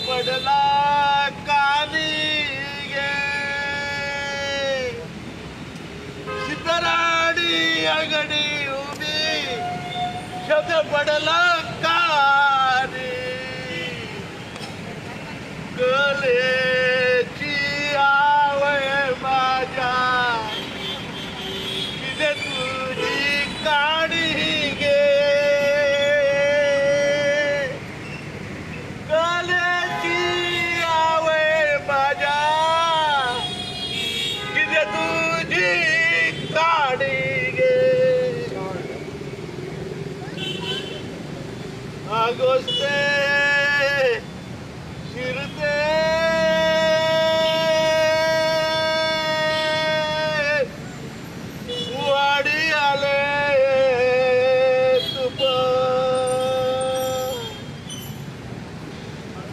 पडला कानी गे सिद्धराणी अगडी उभी शब्द पडला कानी कलेची आवय माझ्या किती तुझी काणी गे आगोस्ते शिरते वाडी आले तुप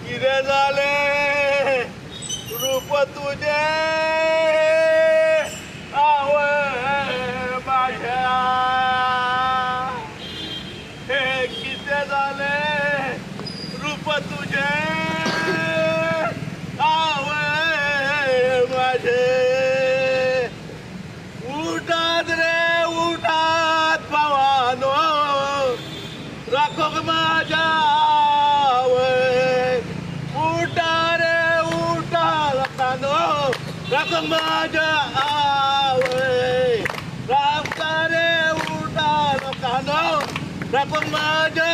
किरे झाले रूप तुझे तुझे आवे माझे उठात रे उठात पवानो राखो माझ्या उठा रे उठा राखानो राखो माझ्या राखा रे उठा राखानो राखो माझ्या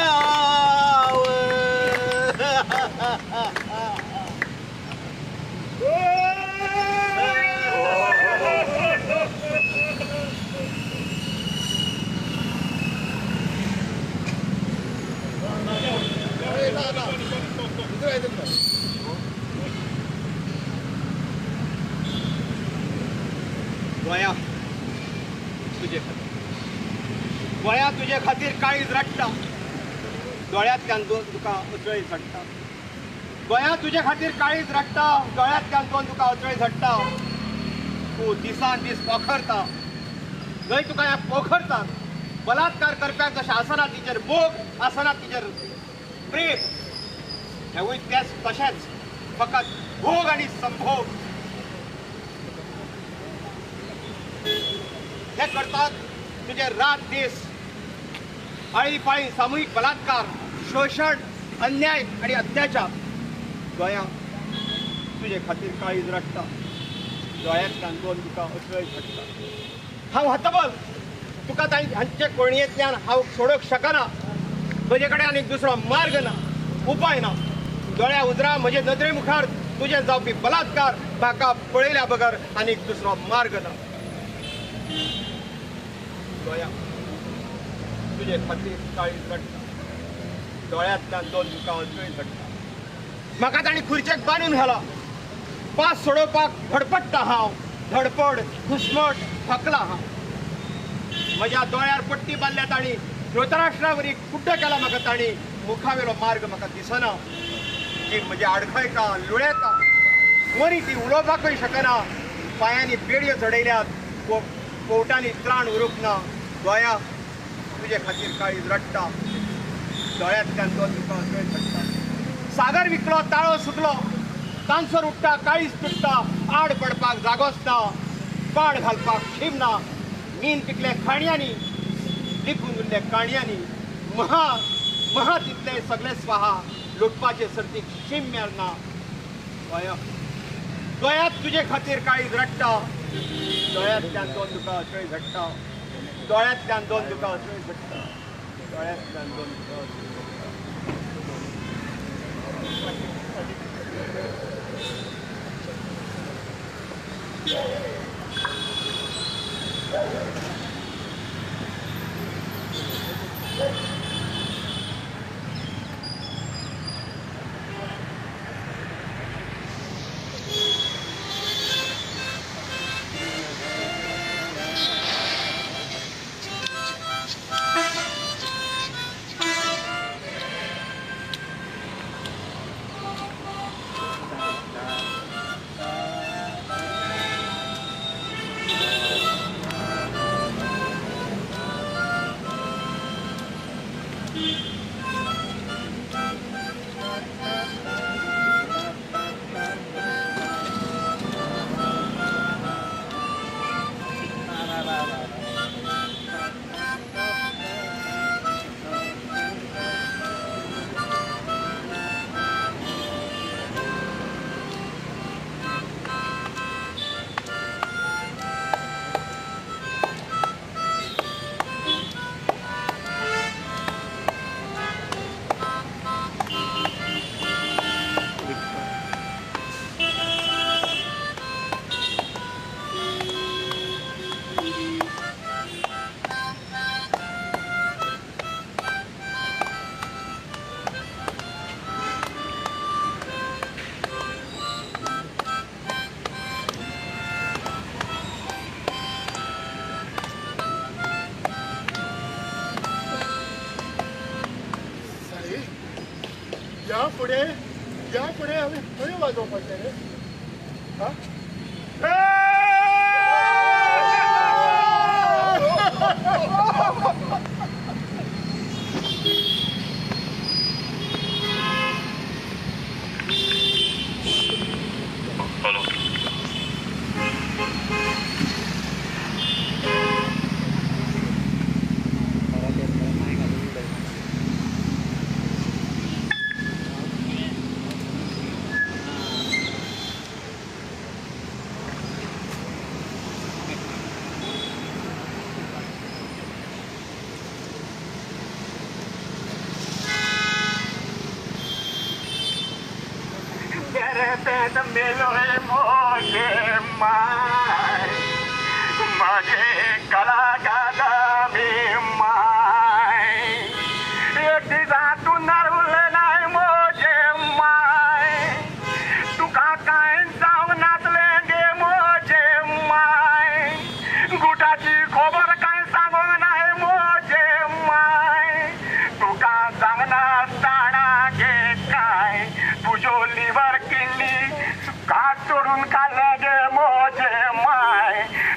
तुझे खातीर काळीज रडटा दोळ्यांतल्यान तुका अचळी झडटा गोंया तुझे खातीर काळीज रडटा दोळ्यांतल्यान तुका अचळी झडटा तूं दिसान दीस पोखरता जंय तुका ह्या पोखरतात बलात्कार करप्याक जशें आसना तिचेर मोग आसना तिचेर प्रेम हेवूय तेच तशेंच फकत भोग आनी संभोग हे करतात तुझे रात दीस आळीपाळी सामूहिक बलात्कार शोषण अन्याय आणि अत्याचार गोंया तुझे खातीर काळीज रडटा दोळ्यांतल्यान तुका अचळी झडटा हांव हतबल तुका हांचे कोणयेंतल्यान हांव सोडूंक शकना म्हजे कडेन आनीक दुसरो मार्ग ना उपाय ना दोळ्या उजरा म्हजे नदरे मुखार तुझे जावपी बलात्कार म्हाका पळयल्या बगर आनीक दुसरो मार्ग ना गोंया तुझे खातीर काळीज रडटा दोळ्यांतल्यान तुका अचळी झडटा म्हाका ताणी खुर्चेक बांदून घाला पास सोडोवपाक धडपडटा हांव धडपड घुस्मट थकला हांव म्हज्या दोळ्यार पट्टी बांदल्या ताणी धृतराष्ट्रावरी कुड्ड केला म्हाका ताणी मुखावेलो मार्ग म्हाका दिसना ती म्हजी आडखळटा लुळेता वरी ती उलोवपाकय शकना पांयांनी बेडयो चडयल्यात कोर्टांनी त्राण उरूंक ना गोंया तुजे खातीर काळीज रडटा दोळ्यांतल्यान तुका अचळी झडटा सागर विकलो ताळो सुकलो तांसर उठटा काळीज तुटता आड पडपाक जागोच ना पाड घालपाक शीम ना मीन पिकले खाणयांनी लिपून उरले काणयांनी महा तितले सगळे स्वाहा लुटपाचे सर्तीक शीम मेळना गोंयांत तुजे खातीर काळीज रडटा दोळ्यांतल्यान तुका अचळी झडटा दोळ्यांतल्यान तुका अचळी झडटा दोळ्यांतल्यान तुका अचळी या पुढे आम्ही खरी वाजवपाचे रे माझे कला गामी माय एकटी तू नरवल नाही मोजे माय तुका काय जाऊ नाचले गे मोजे माय गुटाची खबर काय सांगू नाही मोजे माय नसताना गे काय तुझो लिव्हर किडनी हात चोरून खाल्ले गे मोजे माय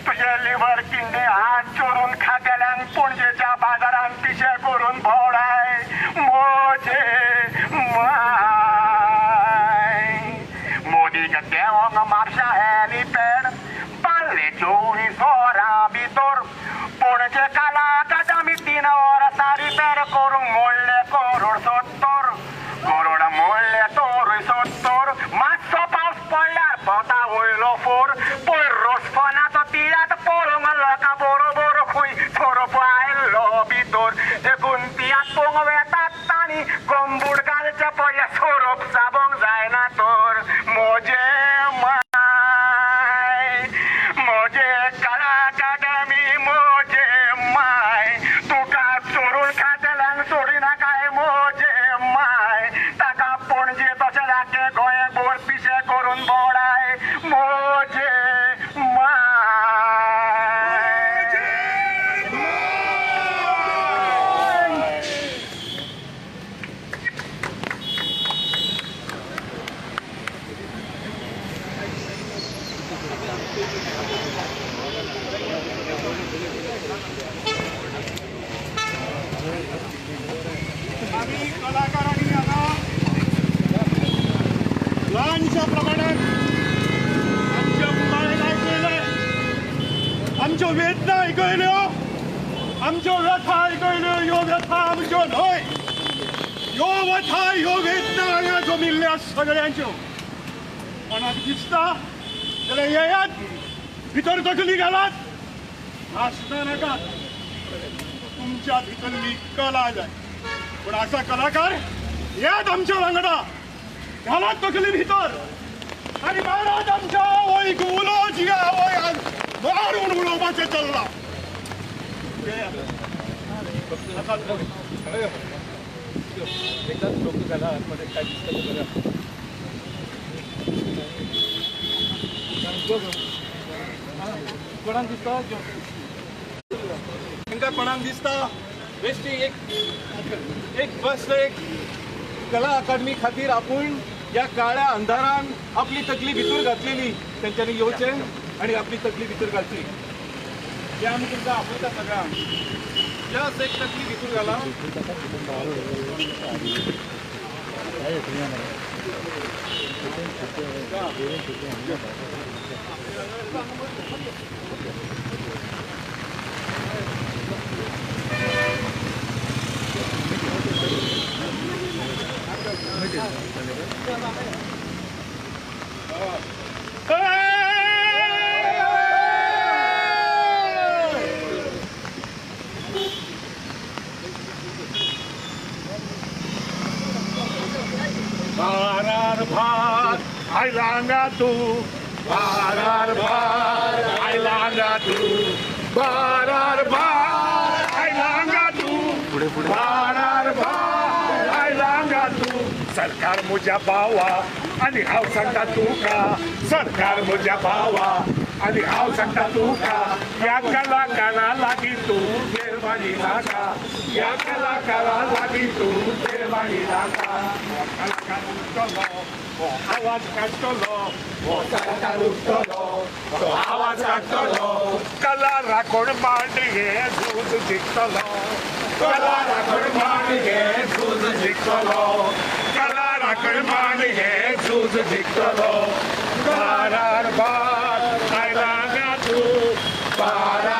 तुझे लिव्हर किडनी हात चोरून खातेल्यान पणजेच्या बाजारात पिशे करून भोवडाय मोजे माय मोदीक देवंग म्हापशा हेलिपॅड बाल्ले 24 वरां भितर पणजे काला अकादमी 3 वर्सां रिपेर करूंक मोडले करोड मोडले तोर 70 मातसो पावस पडल्यार पोता वयलो फोर पयर रोसफोनाचो तिळात पळोवंक लोकां बरोबर खंय सोरोप आयल्लो भितर देखून तियात पोंग वेतात तांणी गंबूड घालचे पडले सोरोप साबोंक जायना तर मोजे मोजे कला अकादमी मोजे माय तुका चोरून खातेल्यांक सोडिना काय मोजे माय ताका पणजे तशें राखे गोंयभर पिशे करून भोवडाय मोजे माय आम्ही कलाकारांनी आता लहानशा प्रमाणात आमच्या मुलाने ऐकलेलं आमच्यो वेदना ऐकल्यो आमच्यो व्यथा ऐकल्यो ह्यो व्यथा आमच्यो न्हय ह्यो व्यथा ह्यो वेदना हांगा जमिल्ल्या सगळ्यांच्यो कोणाक दिसता जाल्यार येयात भितर तकली घालात नाचता नाकात तुमच्या भितरली कला जाय पण असा कलाकार यात आमच्या वांगडा घालात तकली भितर आणि महाराज आमच्या वय उलो जिया वय मारून उडोवपाचें चल्ला कोणाक दिसता तांकां कोणाक दिसता बेश्टी एक फस्ट एक कला अकादमी खातीर आपूण ह्या काळ्या अंधारान आपली तकली भितर घातलेली तेंच्यांनी येवचें आनी आपली तकली भितर घालची हे आमी तुमकां आपयता सगळ्यांक जस्ट एक तकली भितर घाला बारार भात आयलांगा तू बारार भात आयलांगा तू बारार भात आयलांगा तू बारार भात आयलांगा तू सरकार म्हज्या भावा आनी हांव सांगता तुका सरकार म्हज्या भावा आनी हांव सांगता तुका ह्या कलाकारा लागीं तूं निर्माणी नाका ह्या कलाकारा लागीं तूं निर्माणी नाका कलाकार उठतलो हो आवाज काडटलो हो कलाकार उठतलो तो आवाज काडटलो कला राखण मांड हे झूज जिखतलो कला राखण मांड हे झूज जिखतलो कला राखण मांड हे झूज जिखतलो बारार भात आयलांगा तू बारार